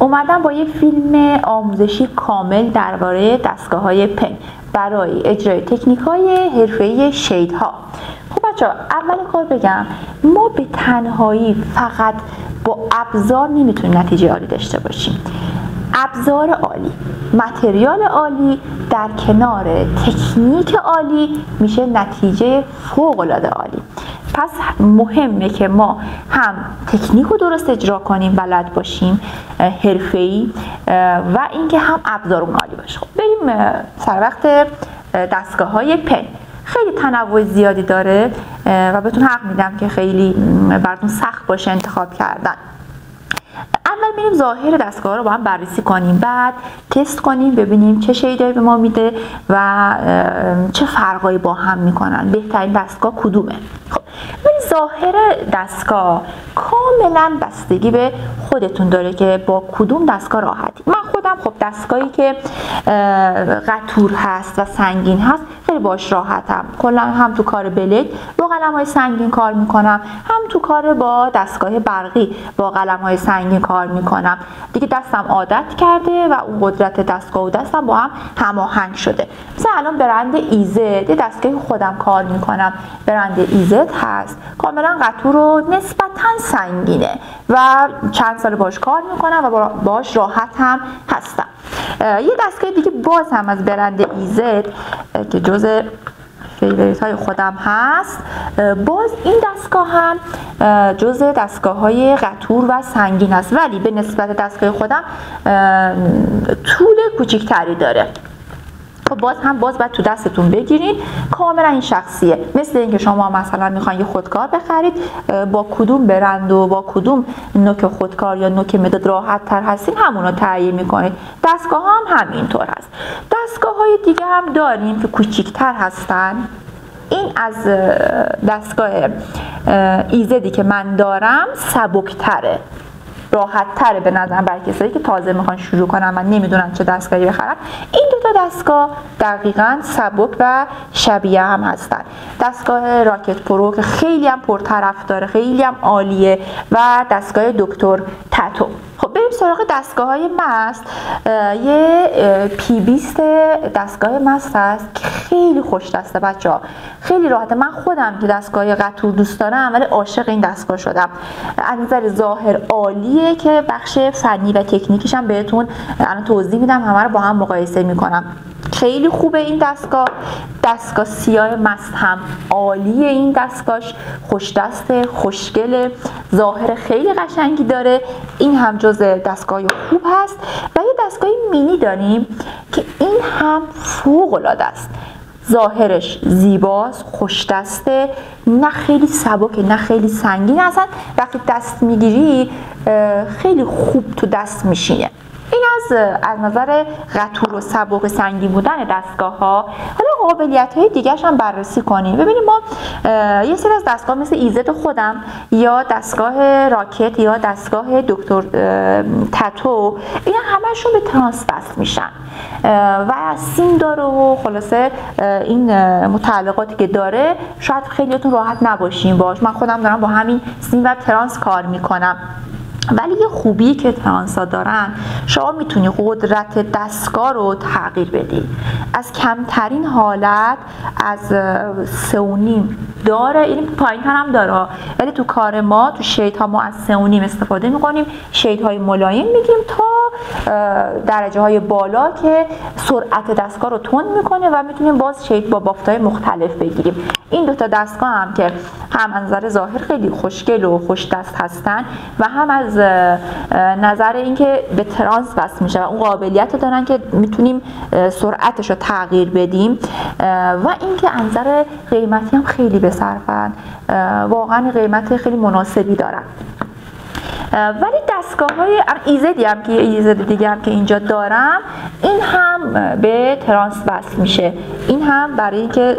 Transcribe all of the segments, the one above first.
اومدم با یه فیلم آموزشی کامل درباره دستگاه‌های پن برای اجرای تکنیک‌های حرفه‌ای شیدها. خب بچه‌ها، اول کار بگم ما به تنهایی فقط با ابزار نمیتونیم نتیجه عالی داشته باشیم. ابزار عالی، متریال عالی در کنار تکنیک عالی میشه نتیجه فوق‌العاده عالی. پس مهمه که ما هم تکنیک رو درست اجرا کنیم، بلد باشیم، حرفه‌ای، و اینکه هم ابزارمون عالی باشه. خب بریم سر وقت دستگاه‌های پن. خیلی تنوع زیادی داره و بهتون حق میدم که خیلی براتون سخت باشه انتخاب کردن. اول میریم ظاهر دستگاه رو با هم بررسی کنیم، بعد تست کنیم ببینیم چه شیدایی به ما میده و چه فرقایی با هم میکنن، بهترین دستگاه کدومه. خب ظاهر دستگاه کاملا بستگی به خودتون داره که با کدوم دستگاه راحتی. من خودم خب دستگاهی که قطور هست و سنگین هست خیلی باش راحتم. کلا هم تو کار بلد با قلم‌های سنگین کار میکنم، هم تو کار با دستگاه برقی با قلم‌های سنگین کار میکنم. دیگه دستم عادت کرده و اون قدرت دستگاه و دستم با هم هماهنگ شده. مثلا الان برند ایزد، یه دستگاهی خودم کار میکنم، برند ایزد هست، کاملا قطور و نسبتاً سنگینه و چند سال باش کار میکنم و باش راحت هم هستم. یه دستگاه دیگه باز هم از برند ایزد که جز فیوریت های خودم هست، باز این دستگاه هم جز دستگاه های قطور و سنگین است، ولی به نسبت دستگاه خودم طول کوچیکتری داره. خب باز باید تو دستتون بگیرین، کاملا این شخصیه. مثل اینکه شما مثلا میخواین یه خودکار بخرید، با کدوم برند و با کدوم نوک خودکار یا نوک مداد راحت تر هستین همونو تعیین میکنید. دستگاه هم همینطور هست. دستگاه های دیگه هم داریم که کوچیکتر هستن. این از دستگاه ایزدی که من دارم سبکتره، راحت تره به نظرم برای کسایی که تازه میخوان شروع کنن و نمیدونن چه دستگاهی بخرن. این دو تا دستگاه دقیقاً سبک و شبیه هم هستن. دستگاه راکت پرو که خیلی هم پرطرفداره، خیلی هم عالیه، و دستگاه دکتر تتو. خب بریم سراغ دستگاه های مست. یه پی 20 دستگاه مست هست که خیلی خوش دسته بچه‌ها، خیلی راحته. من خودم که دستگاه قطور دوست دارم ولی عاشق این دستگاه شدم. از نظر ظاهر عالیه که بخش فنی و تکنیکیش هم بهتون الان توضیح میدم، همه رو با هم مقایسه میکنم. خیلی خوبه این دستگاه. دستگاه سیاه مست هم عالیه، این دستگاهش خوش دسته، خوشگله، ظاهر خیلی قشنگی داره. این هم جز دستگاه خوب هست. و یه دستگاه مینی داریم که این هم فوق العاده است. ظاهرش زیباست، خوش دسته، نه خیلی سبکه نه خیلی سنگین، اصلا وقتی دست میگیری خیلی خوب تو دست میشینه. این از نظر قطور و سبک سنگین بودن دستگاه ها. حالا قابلیت های دیگه هم بررسی کنیم. ببینیم ما یه سری از دستگاه مثل ایزد خودم یا دستگاه راکت یا دستگاه دکتر تتو، اینا همشون به ترانس بست میشن و سیم داره و خلاصه این متعلقاتی که داره شاید خیلیاتون راحت نباشین باش. من خودم دارم با همین سیم و ترانس کار میکنم. ولی یه خوبی که ترانس‌ها دارن، شما میتونی قدرت دستگاه رو تغییر بدی. از کمترین حالت از 3.5 داره، این پایین‌تر هم داره، ولی تو کار ما تو شیدها ما از 3.5 استفاده میکنیم. شیدهای ملایم میگیم تا درجه های بالا که سرعت دستگاه رو تند میکنه و میتونیم باز شید با بافت‌های مختلف بگیریم. این دو تا دستگاه هم که هم از نظر ظاهر خیلی خوشگل و خوش دست هستن و هم از نظر اینکه به ترانس وصل میشه و اون قابلیت رو دارن که میتونیم سرعتش رو تغییر بدیم و اینکه از نظر قیمتی هم خیلی بصرفن، واقعا قیمت خیلی مناسبی دارن. ولی دستگاه های ایزدی هم که ایزد دیگه هم که اینجا دارم، این هم به ترانس وصل میشه. این هم برای اینکه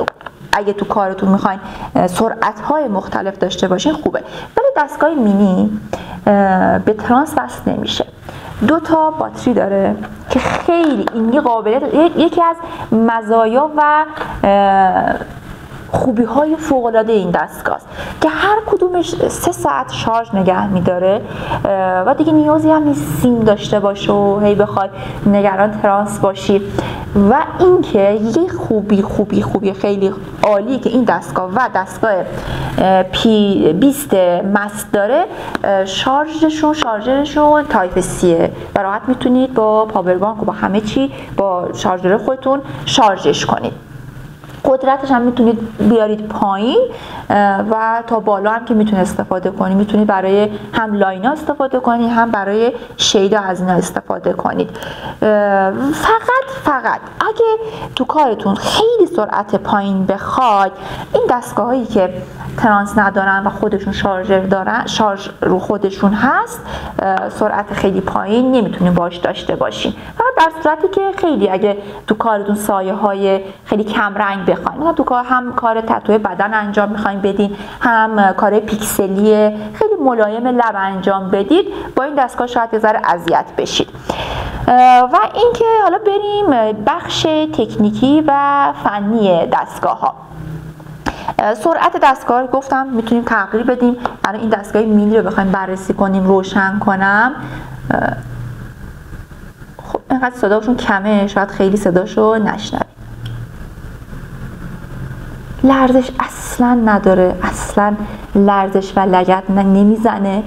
اگه تو کارتون میخواین سرعت های مختلف داشته باشین خوبه. ولی دستگاه مینی به ترانس وصل نمیشه. 2 تا باتری داره که خیلی این قابلیت، یکی از مزایا و خوبی های فوق العاده این دستگاه است که هر کدومش 3 ساعت شارژ نگه میداره و دیگه نیازی هم نیست سیم داشته باشه و هی بخوای نگران ترانس باشی. و اینکه یه خوبی خیلی عالی که این دستگاه و دستگاه P20 مست داره، شارژرشون تایپ سیه و راحت میتونید با پاور بانک و با همه چی با شارژر خودتون شارژش کنید. قدرتش هم میتونید بیارید پایین و تا بالا هم که میتونید استفاده کنید. میتونید برای هم لاینا استفاده کنید، هم برای شیدا از اینا استفاده کنید. فقط اگه تو کارتون خیلی سرعت پایین بخواید، این دستگاه هایی که ترانس ندارن و خودشون شارژر دارن، شارژ رو خودشون هست، سرعت خیلی پایین نمیتونید باش داشته باشین. فقط در صورتی که خیلی اگه تو کارتون سایه های خیلی کم رنگ بخواید، تو کار هم کار تتو بدن انجام میخواین بدین، هم کار پیکسلی خیلی ملایم لب انجام بدید، با این دستگاه شاید یه ذره اذیت بشید. و اینکه حالا بریم بخش تکنیکی و فنی دستگاه ها. سرعت دستگاه رو گفتم میتونیم تغییر بدیم. برای این دستگاه مینی رو بخوایم بررسی کنیم، روشن کنم، خب اینقدر صداشون کمه، شاید خیلی صداشو نشنوید. لرزش اصلا نداره، اصلا لرزش و لگد نمیزنه.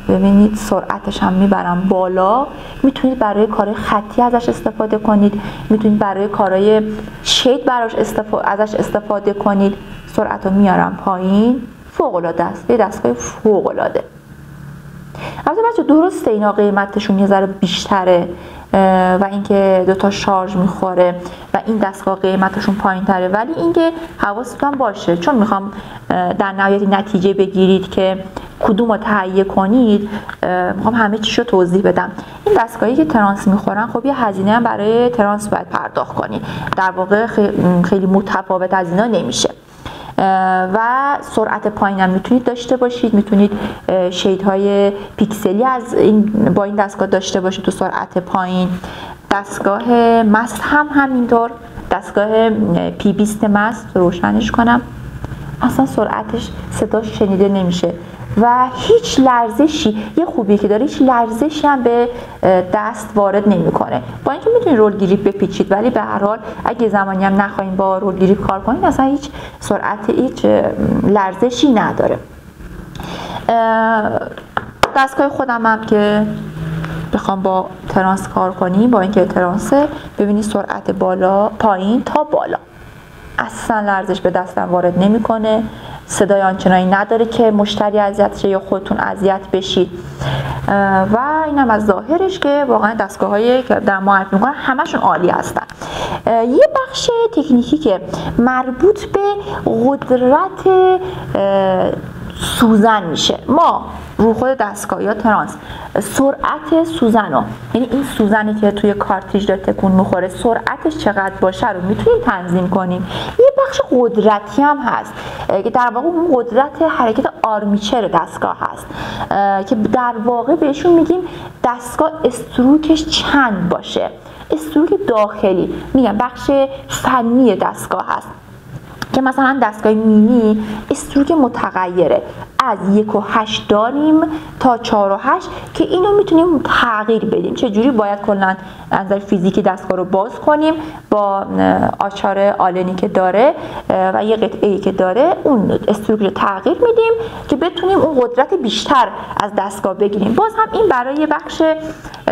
ببینید سرعتش هم میبرم بالا. میتونید برای کار خطی ازش استفاده کنید، میتونید برای کارهای شید ازش استفاده کنید. سرعت رو میارم پایین. فوق العاده است، یه دستگاه فوق العاده. البته بچه درسته اینا قیمتشون یه ذره بیشتره و اینکه 2 تا شارژ میخوره و این دستگاه قیمتشون پایین تره، ولی اینکه حواستون باشه، چون میخوام در نهایت نتیجه بگیرید که کدوم رو تهیه کنید، میخوام همه چیش رو توضیح بدم. این دستگاهی که ترانس میخورن خب یه هزینه هم برای ترانس باید پرداخت کنید، در واقع خیلی متفاوت از اینا نمیشه. و سرعت پایین هم میتونید داشته باشید، میتونید شیدهای پیکسلی با این دستگاه داشته باشید تو سرعت پایین. دستگاه مست هم همینطور، دستگاه P20 مست روشنش کنم، اصلا سرعتش صداش شنیده نمیشه و هیچ لرزشی، یه خوبی که داره، هیچ لرزشی هم به دست وارد نمیکنه. با اینکه میتونید رول گریپ بپیچید، ولی به هر حال اگه زمانی هم نخواین با رول گریپ کار کنید، اصلا هیچ سرعت، هیچ لرزشی نداره. دستگاه خودم هم که بخوام با ترانس کار کنیم، با اینکه ترانس ببینید سرعت بالا پایین تا بالا، اصلا لرزش به دستم وارد نمیکنه. صدای آنچنانی نداره که مشتری اذیت شه یا خودتون اذیت بشید. و اینم از ظاهرش که واقعا دستگاه‌هایی که در معرفی می‌کنن همشون عالی هستن. یه بخش تکنیکی که مربوط به قدرت سوزن میشه. ما رو خود دستگاه یا ترانس سرعت سوزن رو، یعنی این سوزنی که توی کارتریج داره تکون میخوره، سرعتش چقدر باشه رو میتونیم تنظیم کنیم. یه بخش قدرتی هم هست که در واقع اون قدرت حرکت آرمیچر دستگاه هست که در واقع بهشون میگیم دستگاه استروکش چند باشه. استروک داخلی میگم بخش فنی دستگاه هست که مثلا دستگاه مینی استروک متغیره، از 1.8 داریم تا 4.8 که اینو میتونیم تغییر بدیم. چجوری؟ باید کلا از نظر فیزیکی دستگاه رو باز کنیم با آچار آلنی که داره و یه قطعه‌ای که داره، اون استروک رو تغییر میدیم که بتونیم اون قدرت بیشتر از دستگاه بگیریم. باز هم این برای بخش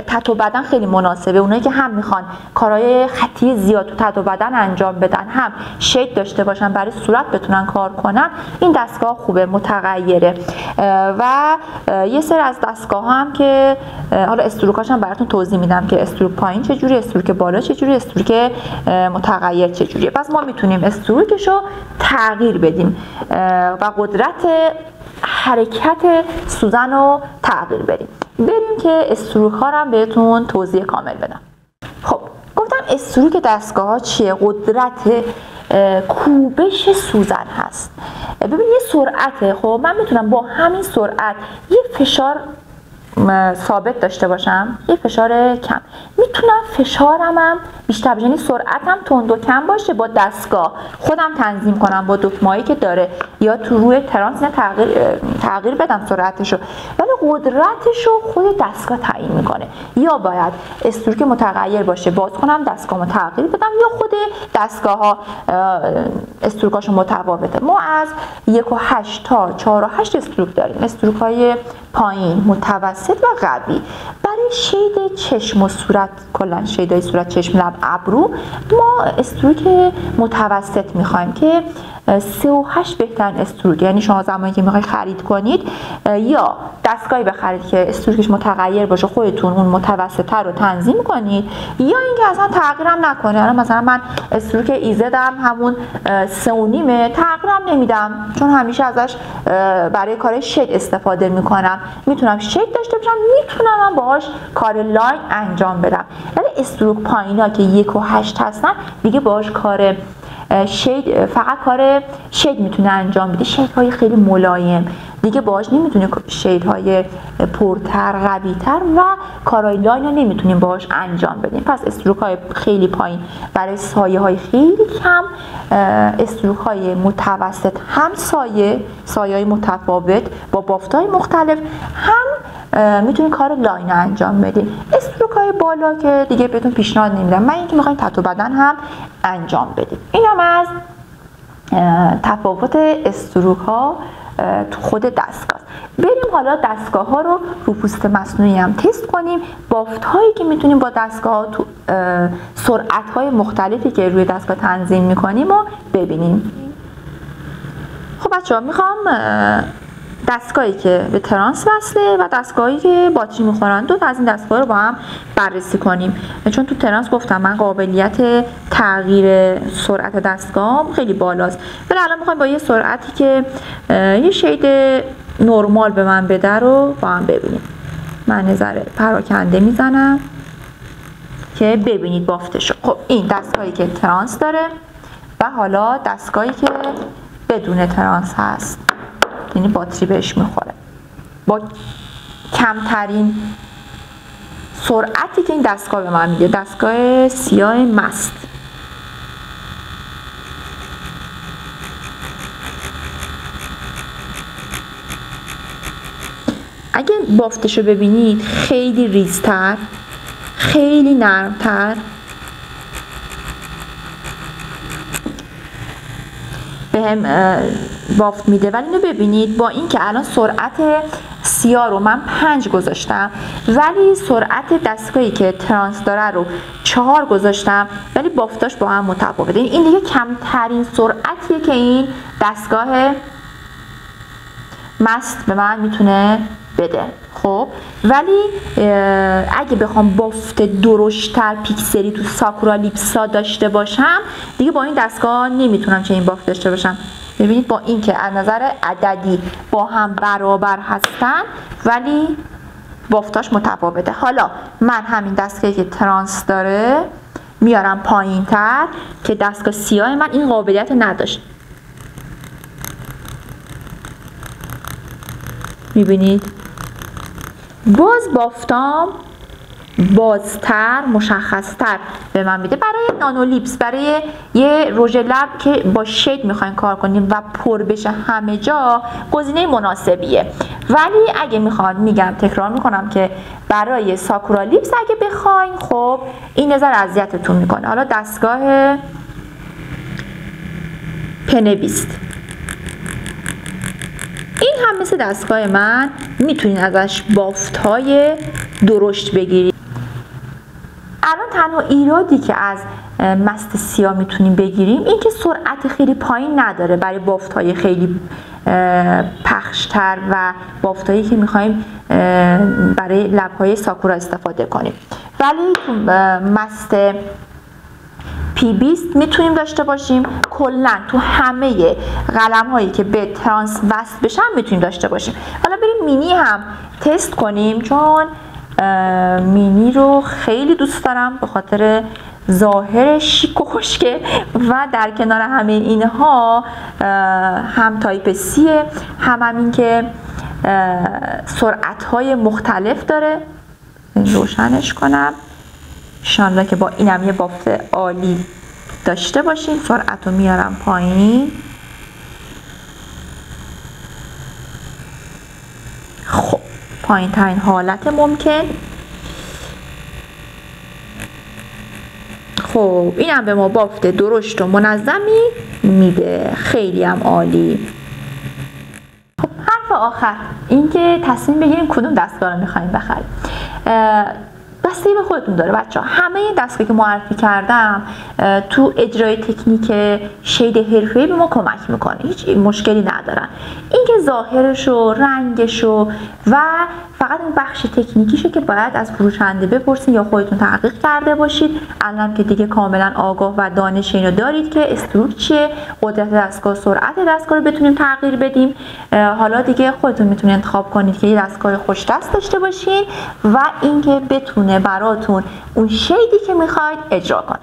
تتو بدن خیلی مناسبه. اونایی که هم میخوان کارهای خطی زیاد تو تتو بدن انجام بدن، هم شید داشته باشن برای صورت بتونن کار کنن، این دستگاه خوبه، متغیره. و یه سری از دستگاه هم که حالا استروکاش هم براتون توضیح میدم که استروک پایین چجوری، استروک بالا چجوری، استروک متغیر چجوریه. پس ما میتونیم استروکش رو تغییر بدیم و قدرت حرکت سوزن رو تغییر بدیم. بریم که استروک ها رو بهتون توضیح کامل بدم. خب گفتم استروک دستگاه ها چیه؟ قدرت کوبش سوزن هست. ببین یه سرعته، خب من میتونم با همین سرعت یه فشار ثابت داشته باشم، یه فشار کم. میتونم فشارم هم بیشتر بشه، یعنی سرعتم تند و کم باشه، با دستگاه خودم تنظیم کنم با دکمه‌ای که داره، یا تو روی ترانس تغییر بدم سرعتشو، ولی قدرتشو خود دستگاه تعیین میکنه. یا باید استروک متغیر باشه، باز کنم دستگاهمو تغییر بدم، یا خود دستگاه ها استروکاشو متفاوته. ما از 1.8 تا 4.8 استروک داریم، استروک های پایین، متوسط و قوی. برای شید چشم و صورت، کلا شیدای صورت، چشم، لب، ابرو، ما استروک متوسط میخوایم که 3.8 بهترین استروک. یعنی شما زمانی که میخواید خرید کنید یا دستگاهی بخرید که استروکش متغیر باشه، خودتون اون متوسطه رو تنظیم کنید، یا اینکه اصلا تغییرم نکنه. الان مثلا من استروک ایزدم همون 3.5 تغییرم نمیدم، چون همیشه ازش برای کار شید استفاده میکنم، میتونم شید داشته باشم، میتونم باهاش کار لاین انجام بدم. ولی استروک پایینا که 1.8 هستن دیگه باهاش کار شید، فقط کار شید میتونه انجام بده، شیدهای خیلی ملایم دیگه باهاش نمیتونه، شیدهای پرتر، قوی‌تر و کارهای لاین رو نمیتونیم باهاش انجام بدیم. پس استروک‌های خیلی پایین برای سایه‌های خیلی کم، استروک‌های متوسط هم سایه‌های متفاوت با بافت‌های مختلف هم میتونید کار لاین انجام بدید. استروک‌های بالا که دیگه بهتون پیشنهاد نمیدم، من اینکه میخواین تتو بدن هم انجام بدید. این هم از تفاوت استروک‌ها تو خود دستگاه. بریم حالا دستگاه ها رو پوست مصنوعی هم تست کنیم، بافت هایی که میتونیم با دستگاه ها تو سرعت های مختلفی که روی دستگاه تنظیم میکنیم و ببینیم. خب بچه ها، میخوام دستگاهی که به ترانس وصله و دستگاهی که باتری میخورن، دو تا از این دستگاه رو با هم بررسی کنیم. چون تو ترانس گفتم من قابلیت تغییر سرعت دستگاه خیلی بالاست، ولی الان میخوایم با یه سرعتی که یه شید نرمال به من بده رو با هم ببینیم. من نظر پراکنده میزنم که ببینید بافتشو. خب این دستگاهی که ترانس داره و حالا دستگاهی که بدون ترانس هست، یعنی باتری بهش میخوره، با کمترین سرعتی که این دستگاه به من میده، دستگاه سیاه مست. اگه بافتشو ببینید خیلی ریزتر، خیلی نرمتر به هم بافت میده. ولی اینو ببینید، با اینکه الان سرعت سیاه رو من 5 گذاشتم، ولی سرعت دستگاهی که ترانس داره رو 4 گذاشتم، ولی بافتاش با هم متفاوته. این دیگه کمترین سرعتیه که این دستگاه مست به من میتونه بده. خب ولی اگه بخوام بافت درشتر، پیکسلی تو ساکورا لیپسا داشته باشم، دیگه با این دستگاه نمیتونم چه این بافت داشته باشم. ببینید با این که از نظر عددی با هم برابر هستن، ولی بافتاش متفاوته. حالا من همین دستگاهی که ترانس داره میارم پایین تر که دستگاه سیاه من این قابلیت نداشت. میبینید باز بافتام بازتر، مشخصتر به من میده. برای نانو لیپس، برای یه رژ لب که با شید میخواین کار کنیم و پر بشه همه جا، گزینه مناسبیه. ولی اگه میخواد، میگم تکرار میکنم که برای ساکورا لیپس اگه بخواین، خب این نظر اذیتتون میکنه. حالا دستگاه پنویست، این هم مثل دستگاه من میتونین ازش بافت‌های درشت بگیرید. الان تنها ایرادی که از مست سیاه میتونیم بگیریم این که سرعت خیلی پایین نداره برای بافت‌های خیلی پخشتر و بافت‌هایی که میخوایم برای لب‌های ساکورا استفاده کنیم. ولی تو مست P20 میتونیم داشته باشیم، کلا تو همه قلم هایی که به ترانس وصل بشن میتونیم داشته باشیم. حالا بریم مینی هم تست کنیم، چون مینی رو خیلی دوست دارم به خاطر ظاهر شیک و خوشگل و در کنار همه اینها هم تایپ C، هم همین که سرعت های مختلف داره. روشنش کنم انشالله که با اینم یه بافت عالی داشته باشین. سرعت رو میارم پایین. خب پایین ترین حالت ممکن. خب اینم به ما بافت درشت و منظمی میده. خیلی هم عالی. خب حرف آخر اینکه تصمیم بگیریم کدوم دستگاه رو میخوایم بخریم. بستگی به خودتون داره بچه‌ها. همه دستگاهی که معرفی کردم تو اجرای تکنیک شید حرفه‌ای به ما کمک میکنه، هیچ مشکلی ندارن. اینکه ظاهرش و رنگش و فقط این بخش تکنیکیشه که باید از فروشنده بپرسین یا خودتون تحقیق کرده باشید. الان که دیگه کاملا آگاه و دانش اینو دارید که استروک چیه، قدرت دستگاه، سرعت دستگاه رو بتونیم تغییر بدیم. حالا دیگه خودتون میتونید انتخاب کنید که یه دستگاه خوش دست داشته باشین و اینکه بتونه براتون اون شیدی که میخواید اجرا کنه.